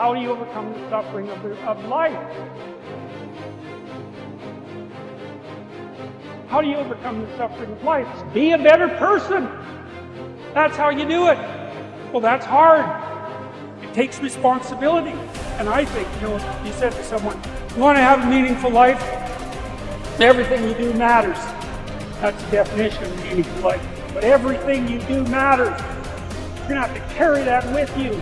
How do you overcome the suffering of life? How do you overcome the suffering of life? Be a better person. That's how you do it. Well, that's hard. It takes responsibility. And I think, you said to someone, you want to have a meaningful life? Everything you do matters. That's the definition of meaningful life. But everything you do matters. You're going to have to carry that with you.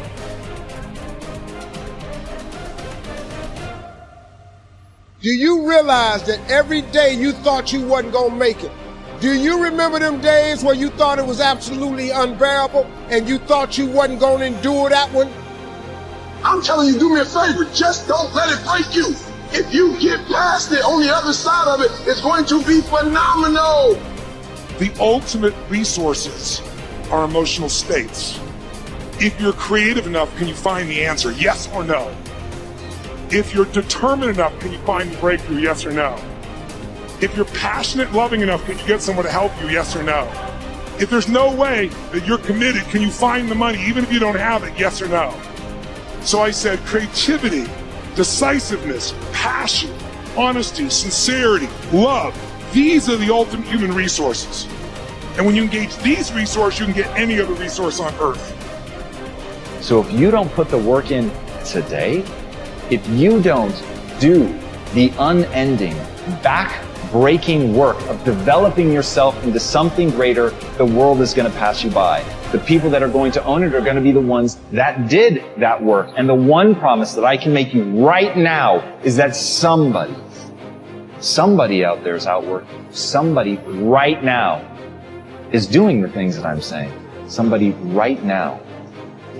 Do you realize that every day you thought you wasn't going to make it? Do you remember them days where you thought it was absolutely unbearable and you thought you wasn't going to endure that one? I'm telling you, do me a favor. Just don't let it break you. If you get past it, on the other side of it, it's going to be phenomenal. The ultimate resources are emotional states. If you're creative enough, can you find the answer? Yes or no? If you're determined enough, can you find the breakthrough? Yes or no? If you're passionate, loving enough, can you get someone to help you? Yes or no? If there's no way that you're committed, can you find the money even if you don't have it? Yes or no? So I said creativity, decisiveness, passion, honesty, sincerity, love. These are the ultimate human resources. And when you engage these resources, you can get any other resource on earth. So if you don't put the work in today, if you don't do the unending, back-breaking work of developing yourself into something greater, the world is going to pass you by. The people that are going to own it are going to be the ones that did that work. And the one promise that I can make you right now is that somebody out there is outworking. Somebody right now is doing the things that I'm saying. Somebody right now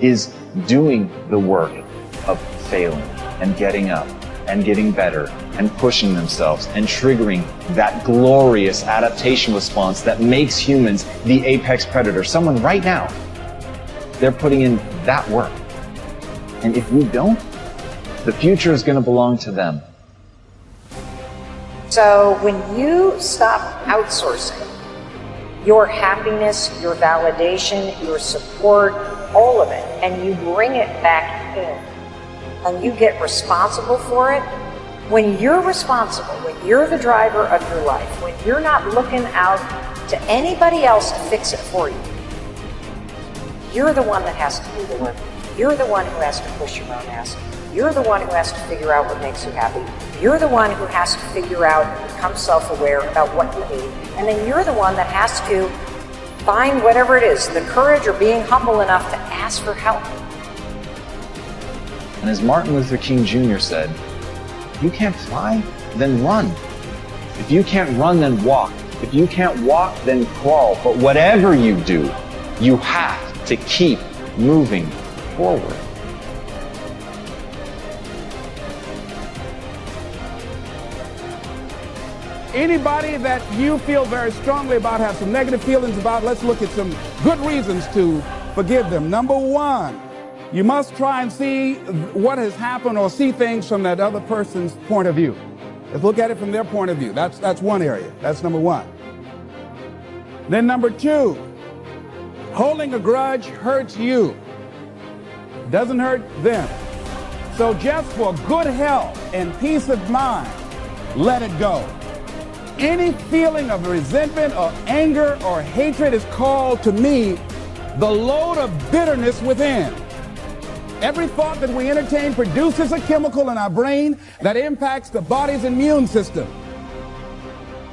is doing the work of failing and getting up and getting better and pushing themselves and triggering that glorious adaptation response that makes humans the apex predator. Someone right now, they're putting in that work. And if we don't, the future is going to belong to them. So when you stop outsourcing your happiness, your validation, your support, all of it, and you bring it back in, and you get responsible for it, when you're responsible, when you're the driver of your life, when you're not looking out to anybody else to fix it for you, you're the one that has to do the work. You're the one who has to push your own ass. You're the one who has to figure out what makes you happy. You're the one who has to figure out and become self-aware about what you need. And then you're the one that has to find whatever it is, the courage or being humble enough to ask for help. And as Martin Luther King Jr. said, if you can't fly, then run. If you can't run, then walk. If you can't walk, then crawl. But whatever you do, you have to keep moving forward. Anybody that you feel very strongly about, have some negative feelings about, let's look at some good reasons to forgive them. Number one, you must try and see what has happened or see things from that other person's point of view. Let's look at it from their point of view. That's one area. That's number one. Then number two, holding a grudge hurts you. Doesn't hurt them. So just for good health and peace of mind, let it go. Any feeling of resentment or anger or hatred is called to me the load of bitterness within. Every thought that we entertain produces a chemical in our brain that impacts the body's immune system.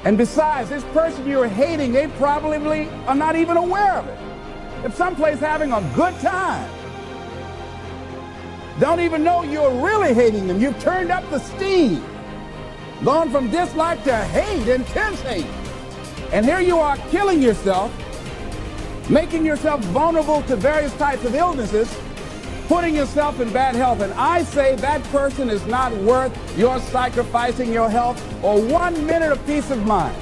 And besides, this person you're hating, they probably are not even aware of it. If someplace having a good time, don't even know you're really hating them. You've turned up the steam, gone from dislike to hate, intense hate. And here you are killing yourself, making yourself vulnerable to various types of illnesses, putting yourself in bad health. And I say that person is not worth your sacrificing your health or 1 minute of peace of mind.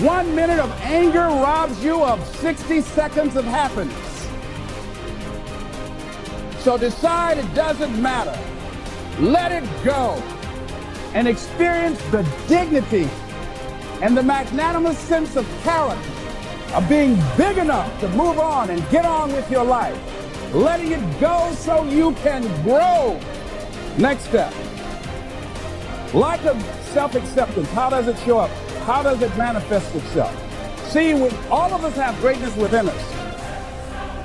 1 minute of anger robs you of 60 seconds of happiness. So decide it doesn't matter. Let it go and experience the dignity and the magnanimous sense of character of being big enough to move on and get on with your life. Letting it go so you can grow Next step. Lack of self-acceptance. How does it show up? How does it manifest itself? See, all of us have greatness within us.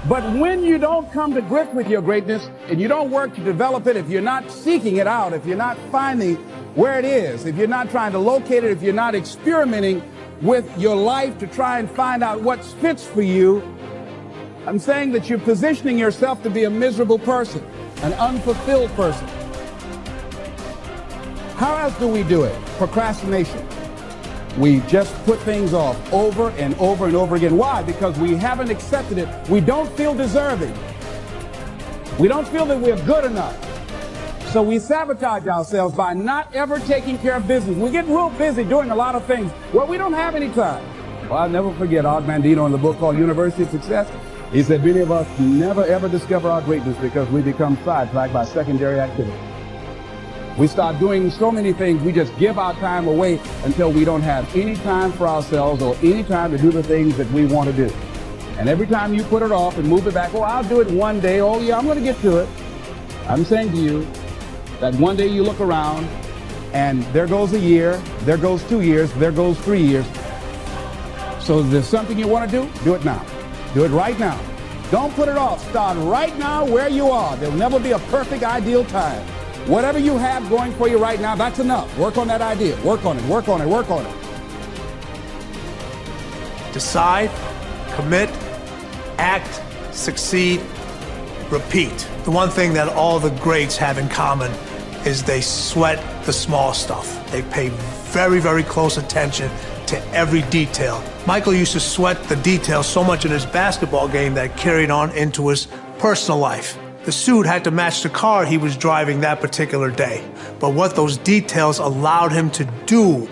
But when you don't come to grips with your greatness and you don't work to develop it, if you're not seeking it out, if you're not finding where it is, if you're not trying to locate it, if you're not experimenting with your life to try and find out what fits for you, I'm saying that you're positioning yourself to be a miserable person, an unfulfilled person. How else do we do it? Procrastination. We just put things off over and over and over again. Why? Because we haven't accepted it. We don't feel deserving. We don't feel that we're good enough. So we sabotage ourselves by not ever taking care of business. We get real busy doing a lot of things. Well, we don't have any time. Well, I'll never forget Art Mandino in the book called University of Success. He said many of us never ever discover our greatness because we become sidetracked by secondary activity. We start doing so many things, we just give our time away until we don't have any time for ourselves or any time to do the things that we want to do. And every time you put it off and move it back, oh, I'll do it one day, oh yeah, I'm going to get to it. I'm saying to you that one day you look around and there goes a year, there goes 2 years, there goes 3 years. So if there's something you want to do it now. Do it right now. Don't put it off. Start right now where you are. There'll never be a perfect, ideal time. Whatever you have going for you right now, that's enough. Work on that idea. Work on it, work on it, work on it. Decide, commit, act, succeed, repeat. The one thing that all the greats have in common is they sweat the small stuff. They pay very, very close attention to every detail. Michael used to sweat the details so much in his basketball game that carried on into his personal life. The suit had to match the car he was driving that particular day. But what those details allowed him to do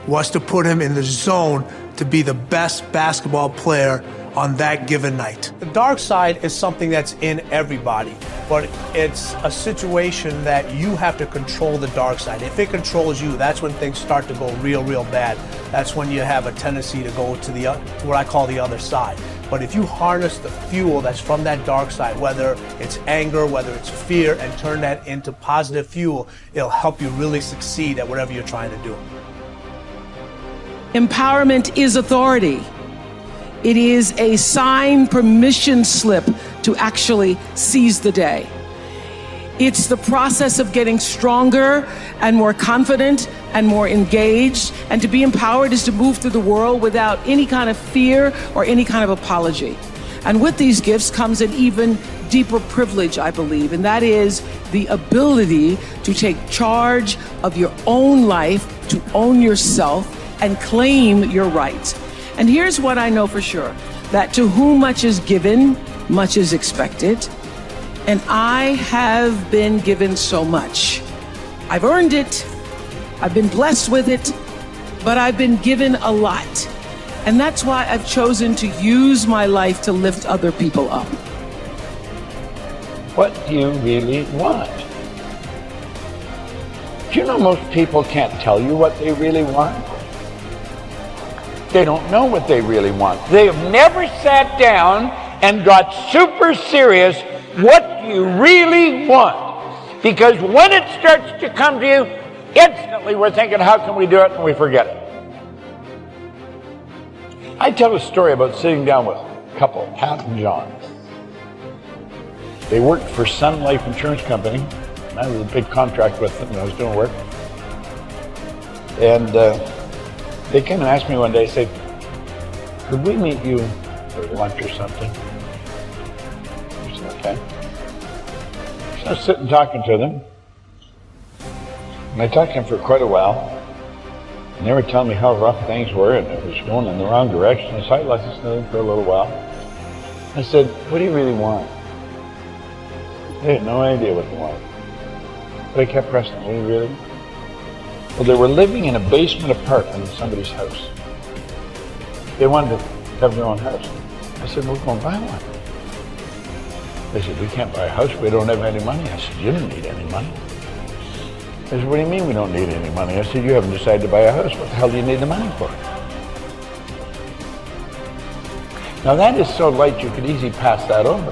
was to put him in the zone to be the best basketball player on that given night. The dark side is something that's in everybody, but it's a situation that you have to control the dark side. If it controls you, that's when things start to go real, real bad. That's when you have a tendency to go to what I call the other side. But if you harness the fuel that's from that dark side, whether it's anger, whether it's fear, and turn that into positive fuel, it'll help you really succeed at whatever you're trying to do. Empowerment is authority. It is a signed permission slip to actually seize the day. It's the process of getting stronger and more confident and more engaged. And to be empowered is to move through the world without any kind of fear or any kind of apology. And with these gifts comes an even deeper privilege, I believe, and that is the ability to take charge of your own life, to own yourself, and claim your rights. And here's what I know for sure, that to whom much is given, much is expected. And I have been given so much. I've earned it, I've been blessed with it, but I've been given a lot. And that's why I've chosen to use my life to lift other people up. What do you really want? Do you know most people can't tell you what they really want? They don't know what they really want. They have never sat down and got super serious. What do you really want? Because when it starts to come to you, instantly we're thinking, how can we do it? And we forget it. I tell a story about sitting down with a couple, Pat and John. They worked for Sun Life Insurance Company. I was a big contract with them when I was doing work. And they came and asked me one day, said, could we meet you for lunch or something? I said, okay. So I was sitting talking to them. And I talked to them for quite a while. And they were telling me how rough things were and it was going in the wrong direction. So I listened to them for a little while. I said, what do you really want? They had no idea what they wanted. But I kept pressing, what do you really want? Well, they were living in a basement apartment in somebody's house. They wanted to have their own house. I said, we'll go and buy one. They said, we can't buy a house, we don't have any money. I said, you don't need any money. They said, what do you mean we don't need any money? I said, you haven't decided to buy a house. What the hell do you need the money for? Now that is so light you could easily pass that over.